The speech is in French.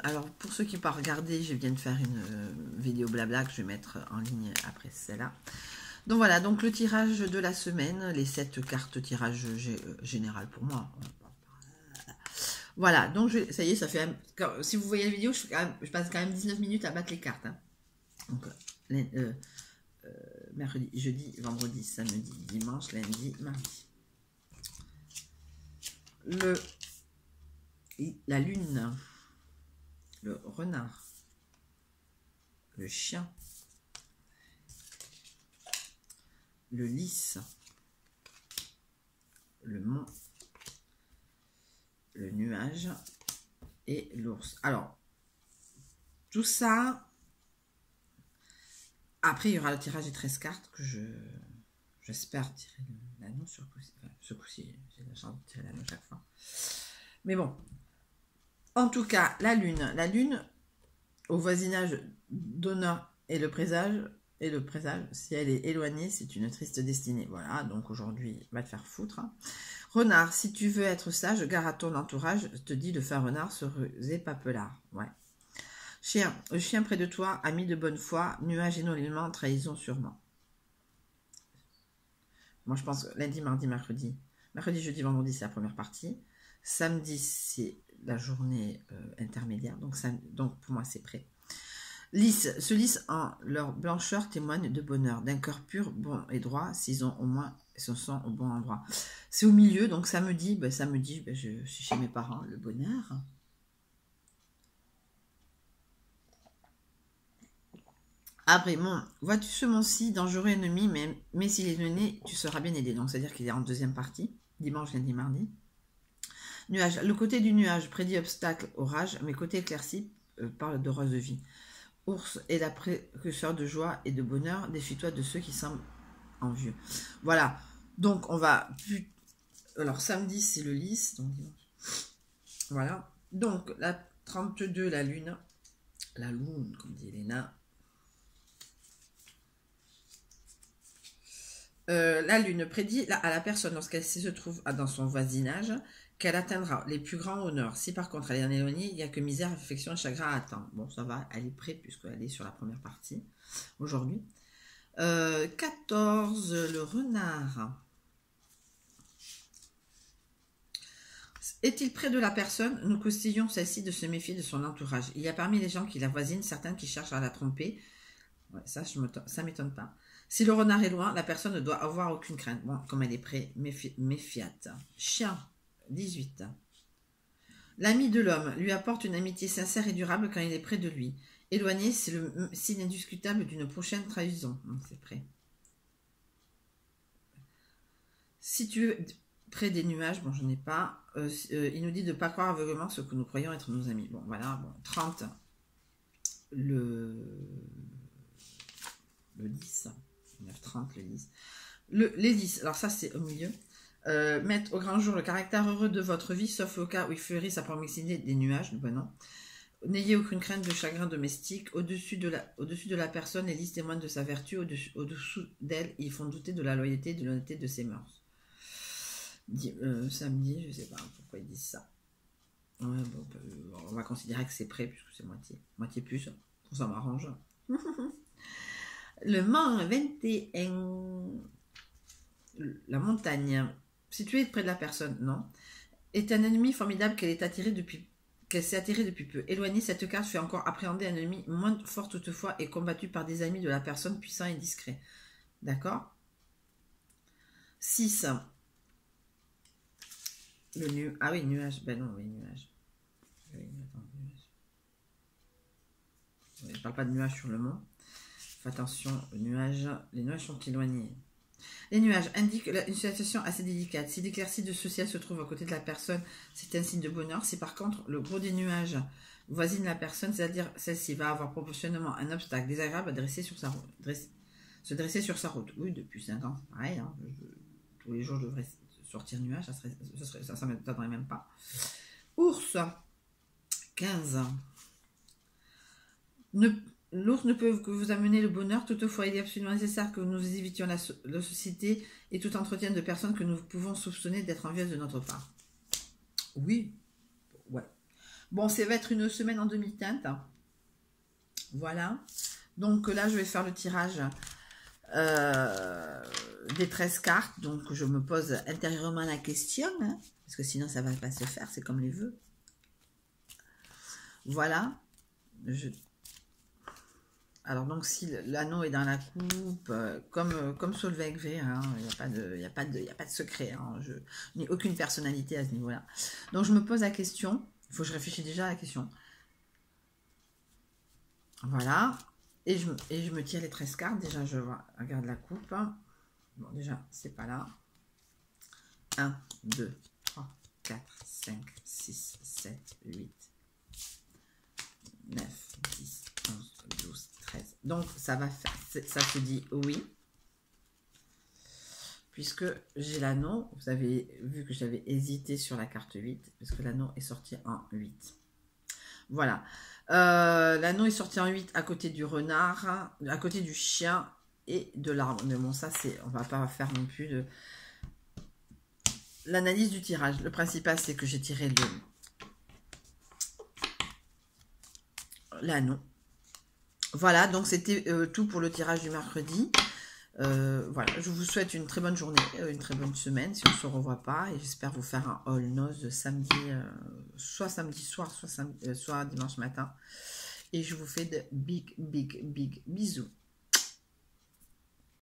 alors pour ceux qui n'ont pas regardé, je viens de faire une vidéo blabla que je vais mettre en ligne après celle-là. Donc voilà, donc le tirage de la semaine, les 7 cartes tirage général pour moi. Voilà, donc ça y est, ça fait... Si vous voyez la vidéo, je passe quand même 19 minutes à battre les cartes. Hein. Donc, mercredi, jeudi, vendredi, samedi, dimanche, lundi, mardi. La lune, le renard, le chien, le lys, le mont, le nuage et l'ours. Alors, tout ça, après il y aura le tirage des 13 cartes que j'espère tirer l'anneau sur ce coup-ci. J'ai la chance de tirer l'anneau chaque fois. Mais bon, en tout cas, la lune au voisinage d'honneur et le présage, si elle est éloignée, c'est une triste destinée. Voilà, donc aujourd'hui, va te faire foutre. Hein. Renard, si tu veux être sage, gare à ton entourage, je te dis de faire renard, se ruser papelard. Ouais. Chien, le chien près de toi, ami de bonne foi, nuage énormément, trahison sûrement. Moi, je pense lundi, mardi, mercredi. Mercredi, jeudi, vendredi, c'est la première partie. Samedi, c'est la journée intermédiaire. Donc, pour moi, c'est prêt. Lys, ce lys en leur blancheur témoigne de bonheur, d'un cœur pur, bon et droit, s'ils ont au moins, se sont au bon endroit. C'est au milieu, donc samedi, je suis chez mes parents, le bonheur. Après, bon, vois-tu ce mont-ci, dangereux ennemi, mais s'il est mené, tu seras bien aidé. Donc, c'est-à-dire qu'il est en deuxième partie, dimanche, lundi, mardi. Nuage, le côté du nuage prédit obstacle, orage, mais côté éclairci parle d'heureuse vie. Ours est la précurseur de joie et de bonheur, défie-toi de ceux qui semblent envieux. Voilà, donc on va... Alors, samedi, c'est le lys, donc voilà. Donc, la 32, la lune, comme dit Elena. La lune prédit à la personne, lorsqu'elle se trouve dans son voisinage, qu'elle atteindra les plus grands honneurs. Si par contre elle est en éloignée, il n'y a que misère, affection et chagrin à attendre. Bon, ça va, elle est prête puisqu'elle est sur la première partie aujourd'hui. 14, le renard. Est-il près de la personne? Nous conseillons celle-ci de se méfier de son entourage. Il y a parmi les gens qui la voisinent certains qui cherchent à la tromper. Ouais, ça ne m'étonne pas. Si le renard est loin, la personne ne doit avoir aucune crainte. Bon, comme elle est près, méfiate. Chien, 18. L'ami de l'homme lui apporte une amitié sincère et durable quand il est près de lui. Éloigné, c'est le signe indiscutable d'une prochaine trahison. C'est prêt. Si tu es près des nuages, bon, je n'ai pas. Il nous dit de ne pas croire aveuglément ce que nous croyons être nos amis. Bon, voilà. Bon, 30. Le 10. 9, 30, le 10. Les 10, alors ça c'est au milieu. Mettre au grand jour le caractère heureux de votre vie, sauf au cas où il ferait sa proximité des nuages. Ben non. N'ayez aucune crainte de chagrin domestique. Au-dessus de la personne, les 10 témoignent de sa vertu. Au-dessous d'elle, ils font douter de la loyauté et de l'honnêteté de ses mœurs. Samedi, je ne sais pas pourquoi ils disent ça. Ouais, bon, on va considérer que c'est prêt puisque c'est moitié plus. Ça m'arrange. Le Mont 21, la montagne, située près de la personne, non, est un ennemi formidable qu'elle s'est attirée depuis peu. Éloignée, cette carte fait encore appréhender un ennemi moins fort toutefois et combattu par des amis de la personne puissants et discrets. D'accord. 6. Ah oui, nuage. Ben non, oui, nuage. Oui, attends, nuage. Je ne parle pas de nuage sur le mont. Attention, les nuages sont éloignés. Les nuages indiquent une situation assez délicate. Si l'éclaircie de ce ciel se trouve à côté de la personne, c'est un signe de bonheur. Si par contre le gros des nuages voisine la personne, c'est-à-dire celle-ci va avoir proportionnellement un obstacle désagréable à se dresser sur sa route. Oui, depuis 5 ans, pareil. Hein, tous les jours, je devrais sortir nuage, ça ne m'étonnerait même pas. Ours, 15. L'ours ne peut que vous amener le bonheur, toutefois il est absolument nécessaire que nous évitions la société et tout entretien de personnes que nous pouvons soupçonner d'être envieuses de notre part. Oui, ouais. Bon, ça va être une semaine en demi-teinte. Voilà. Donc là, je vais faire le tirage des 13 cartes. Donc, je me pose intérieurement la question, hein, parce que sinon, ça ne va pas se faire. C'est comme les vœux. Voilà. Alors, donc, si l'anneau est dans la coupe, comme Solveig V, hein, il n'y a pas de secret. Hein, je n'ai aucune personnalité à ce niveau-là. Donc, je me pose la question. Il faut que je réfléchisse déjà à la question. Voilà. Et je me tire les 13 cartes. Déjà, je regarde la coupe. Bon, déjà, c'est pas là. 1, 2, 3, 4, 5, 6, 7, 8, 9, 10, 11, 12, 13. Donc, ça va faire, ça se dit oui. Puisque j'ai l'anneau, vous avez vu que j'avais hésité sur la carte 8, parce que l'anneau est sorti en 8. Voilà. L'anneau est sorti en 8 à côté du renard, à côté du chien et de l'arbre. Mais bon, ça, c'est, on va pas faire non plus de l'analyse du tirage. Le principal, c'est que j'ai tiré l'anneau. Voilà, donc c'était tout pour le tirage du mercredi. Voilà, je vous souhaite une très bonne journée, une très bonne semaine si on ne se revoit pas. Et j'espère vous faire un haul noz samedi, soit samedi soir, soit dimanche matin. Et je vous fais de big bisous.